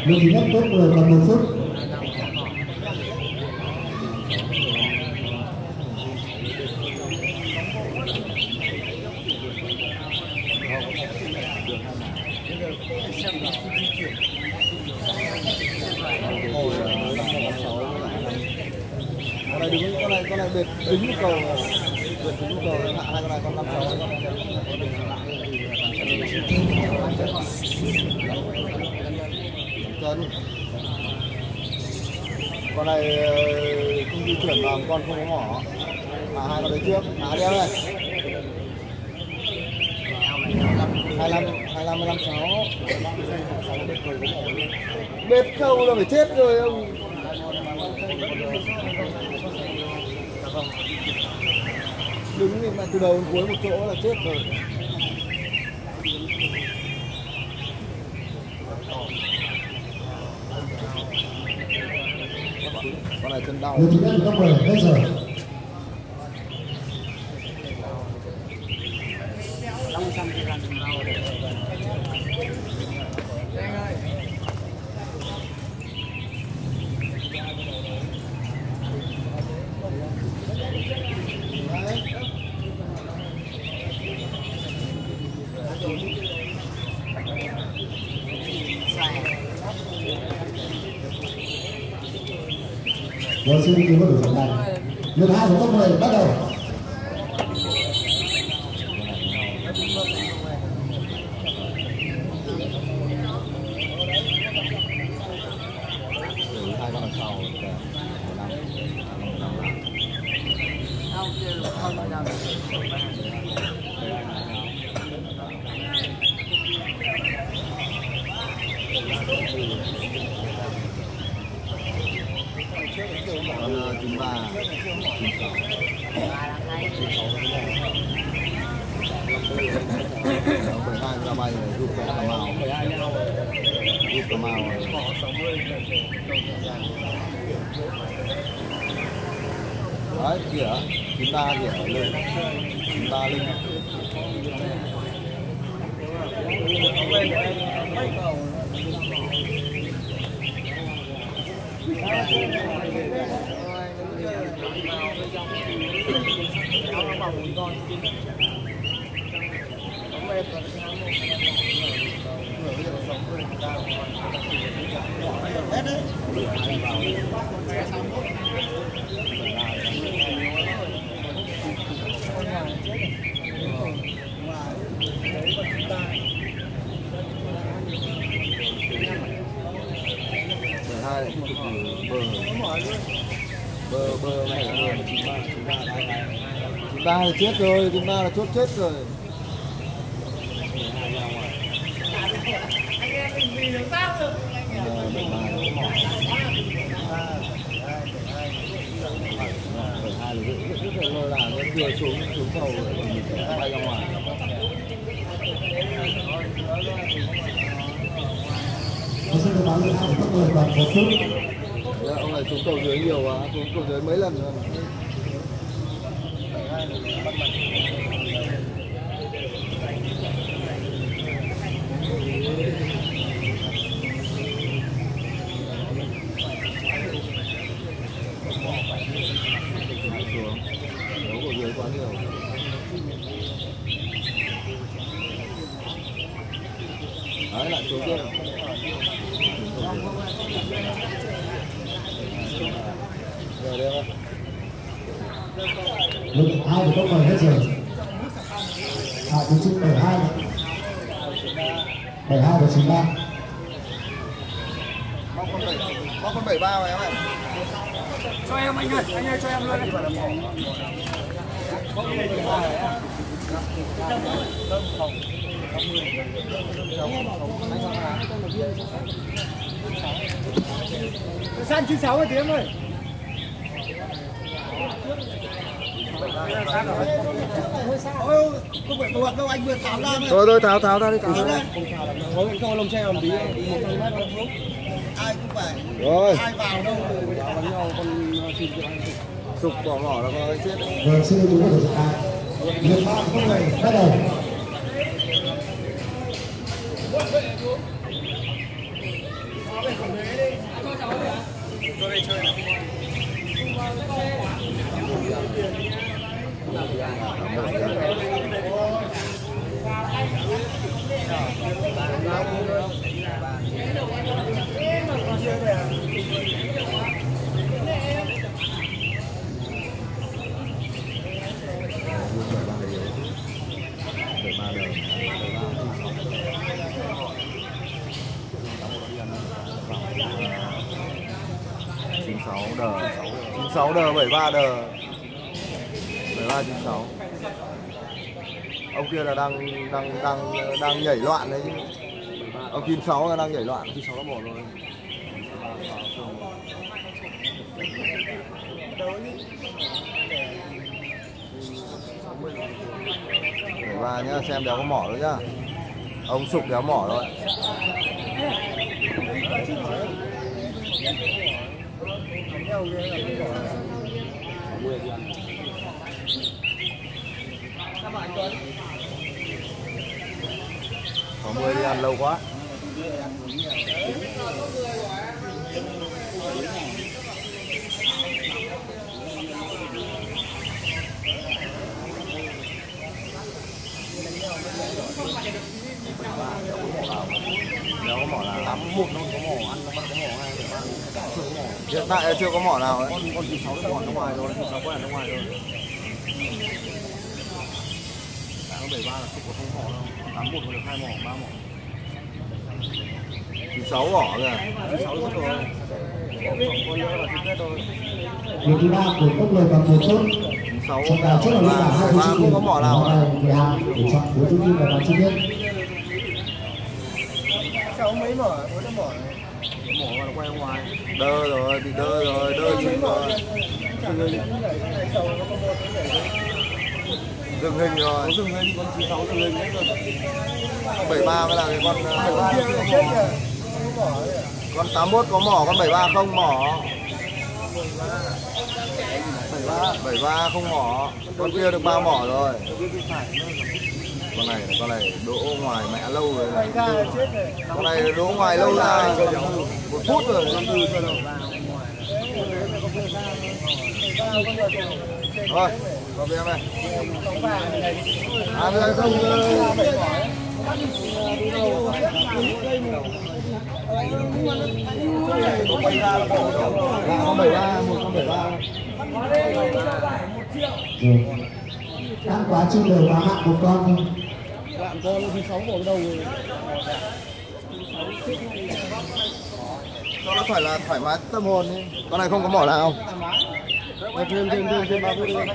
Lượt thứ nhất top 10 còn 1 phút. Con này bệt dính một cầu, bệt dính một cầu hạ hai con này con 56. Cân. Con này không di chuyển vào, con không có mỏ. Hai con đấy trước, đi em này. 25, 56. Bệt câu là phải chết rồi ông. Đứng thì mà từ đầu đến cuối một chỗ là chết rồi. Con này chân đau. Lượt thứ nhất của top 10 hết giờ. Rồi xin ký vào đội này. Lượt 2 của top 10 bắt đầu. Hai con đằng sau. Con 93, 96. 72 ra bay rồi giúp Cà Mau. Giúp Cà Mau rồi. Đấy kìa, 93 kìa lên. 93 lên. Bờ này là 93 là chết rồi, 93 là chốt chết rồi. Hai là rất là lôi là nó vừa xuống cầu bay ra ngoài. Xin thông báo lượt 2 của top 10 còn 1 phút. Ông này xuống cầu dưới nhiều quá, xuống cầu dưới mấy lần rồi. quá nhiều. Đấy lại số kia. Rồi đây không? Lực 2 của tốc mời hết rồi. Cú chung 72 và 93. Bóc con 73 này em ạ. Cho em anh ơi cho em luôn đi. San 96 rồi tiếng ơi. Ôi, không phải tuột đâu, anh vừa tháo ra thôi. Thôi tháo ra đi, tháo ra. Thôi cho lồng xe làm tí 100 mét thôi. Ai cũng phải. Rồi. Ai vào đâu bắn nhau con xin cho anh Sụp bỏ mỏ là có chết. Rồi xin chú của chúng ta. Lực 3 của tốc mời bắt đầu. Đờ 96 đờ 73 đờ 73 96. Ông kia là đang nhảy loạn đấy chứ. Ông 96 là đang nhảy loạn, 96 nó bỏ rồi. 73 nhá, xem đéo có mỏ nữa nhá. Ông sụp đéo mỏ rồi. Có 10 đi ăn lâu quá. Nếu có mỏ nào 81 nó có mỏ ăn, nó bắt có mỏ ngay để ăn. Chưa có mỏ. Hiện tại chưa có mỏ nào ấy. Con 96 nó mỏ ra ngoài rồi, 96 có ở ra ngoài rồi. Đã có 73 là không có mỏ đâu. 81 có được 2 mỏ, 3 mỏ. 96 mỏ kìa. 96 rất rồi. Con nữa là hết rồi. Lực thứ 3 của tốc mời bằng 1 chốt. 96 Trong đà chốt là lúc cả 2 không có mỏ nào ạ. để chọn của trung tâm và bán chi tiết. Sao mấy mỏ, có nó mỏ này. Mỏ mà nó quay ra ngoài. Đơ rồi, bị đơ rồi, đơ chìm rồi. Dừng hình rồi. Có dừng hình, con 96 dừng hình đấy rồi. 73 mới là cái con 73 con 81 có mỏ, con 73 không mỏ. 73 không mỏ. Con kia được 3 mỏ rồi. Con này đỗ ngoài mẹ lâu rồi này. Con này đỗ ngoài lâu ra 1 phút rồi. Thôi, vào bên này. À, bây không con 73, 173. Rồi. Đang quá trình đều quá hạn một con thôi. Lạm con 96 vào đầu rồi. Cho nó phải là thoải mái tâm hồn đi. Con này không có mỏ nào. Thêm 3 phút đi. Rồi.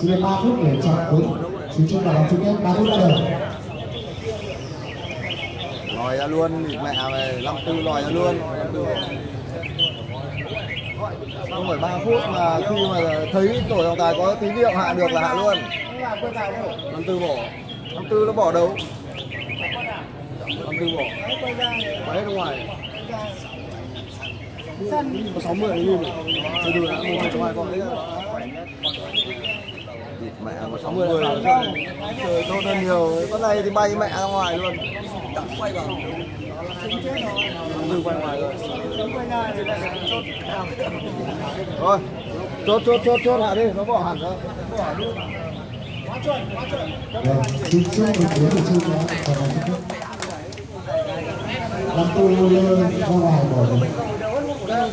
Xin 3 phút để chọn cuốn. Chú chung vào chung kết 3 phút bắt đầu. Lòi ra luôn, mẹ này 54 lòi ra luôn. 54. Không phải 3 phút mà khi mà thấy tổ trọng tài có tín hiệu hạ được là hạ luôn. 54 bỏ. 54 nó bỏ đâu? 54 bỏ. Bỏ hết ra ngoài. Có 60 là như vậy. Từ từ đã mua cho hai con đấy. Mẹ có 60 là trời tốt hơn nhiều. Con này thì bay mẹ ra ngoài luôn. Quay vào. Từ quay ngoài rồi. Thôi. chốt hạ đi, nó bỏ hẳn ra. Vâng, xin chúc mừng đến từ chung đó. Làm tôi ra ngoài bỏ đi. Đó,